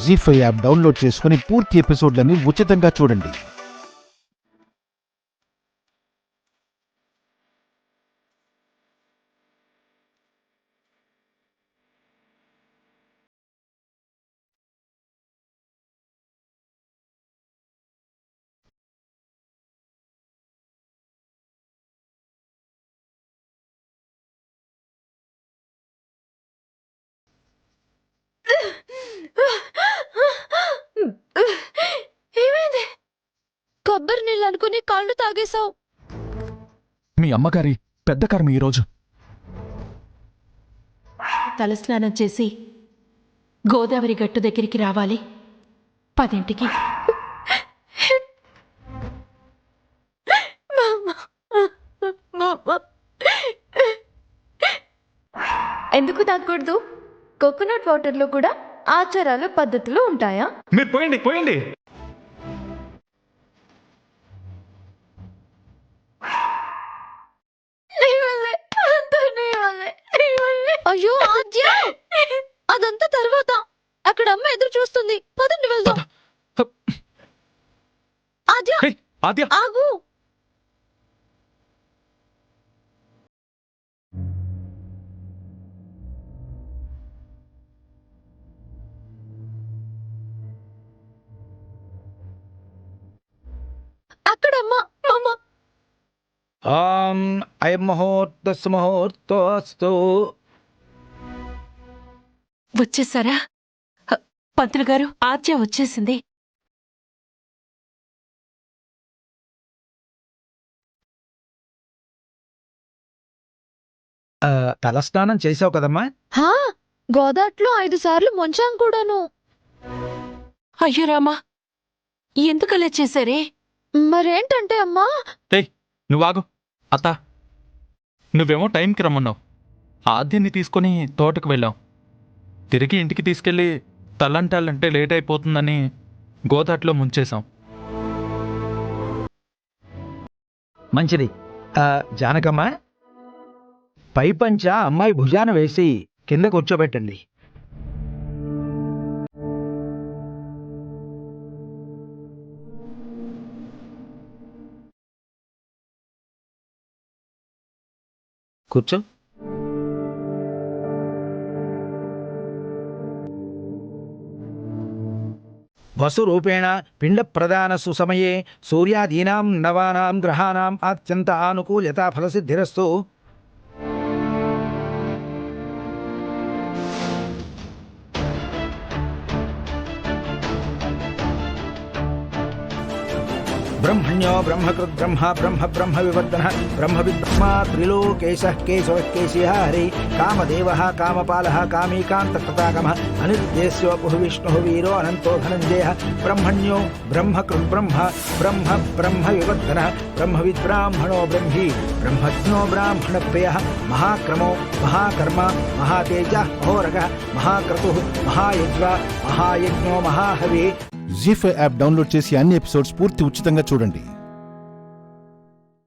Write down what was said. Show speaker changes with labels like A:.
A: జీ5 app download చేసుకుని పూర్తి ఎపిసోడ్లని ఉచితంగా చూడండి.
B: ఏమైంది? కొబ్బరి నీళ్ళు అనుకుని కాళ్ళు తాగేశావు.
C: మీ అమ్మగారి పెద్ద కర్మ ఈరోజు.
B: తలస్నానం చేసి గోదావరి గట్టు దగ్గరికి రావాలి 10ంటికి. ఎందుకు తాగకూడదు? కోకోనట్ వాటర్లో కూడా ఆచారాలు పద్ధతులు ఉంటాయా?
C: మీరు పోయండి.
B: అయ్యో ఆద్య, అదంతా తర్వాత. అక్కడ అమ్మ ఎదురు చూస్తుంది. పదండి వెళ్దాం. ఆద్య ఆగు. అక్కడ అమ్మ.
D: అయం ముహూర్తోస్తు.
B: వచ్చేసారా పంతులు గారు? ఆద్య వచ్చేసింది.
D: తలస్నానం చేసావు కదమ్మా?
B: గోదాట్లో 5 సార్లు ముంచాం కూడాను. అయ్యో రామా, ఎందుకలా చేశారే? మరేంటంటే అమ్మా.
C: నువ్వాగు. అత్త, నువ్వేమో టైంకి రమ్మన్నావు. ఆద్యాన్ని తీసుకుని తోటకు వెళ్ళాం. తిరిగి ఇంటికి తీసుకెళ్ళి తలంటాలంటే లేట్ అయిపోతుందని గోదాట్లో ముంచేశాం.
D: మంచిది. జానకమ్మ, పై పంచ అమ్మాయి భుజాన వేసి కింద కూర్చోబెట్టండి. కూర్చో. వసురూపేణ పిండ ప్రదాన సుసమయే సూర్యాదీనాం నవానాం గ్రహాణాం అత్యంత ఆనుకూల్యత ఫలసిద్ధిరస్తు. బ్రహ్మణ్యో బ్రహ్మకృత్ బ్రహ్మ బ్రహ్మ బ్రహ్మ వివర్ధన బ్రహ్మ విబ్రహ్మా త్రిలోకేశ కేశవ కేశియః హరి కామదేవః కామపాలః కామీకాంతకృతాగమః అనిర్దేశ్యో విష్ణుః వీరో అనంతో ధనంజయః బ్రహ్మణ్యో బ్రహ్మకృత్ బ్రహ్మ బ్రహ్మ బ్రహ్మ వివర్ధన బ్రహ్మ విద్బ్రాహ్మణో బ్రహ్మీ బ్రహ్మజ్ఞో బ్రాహ్మణ ప్రియః మహాక్రమో మహాకర్మ మహాతేజః మహోరగः మహాక్రతుః మహాయజ్వా మహాయజ్ఞో మహాహవి.
A: జీ5 యాప్ డౌన్లోడ్ చేసి అన్ని ఎపిసోడ్స్ పూర్తి ఉచితంగా చూడండి.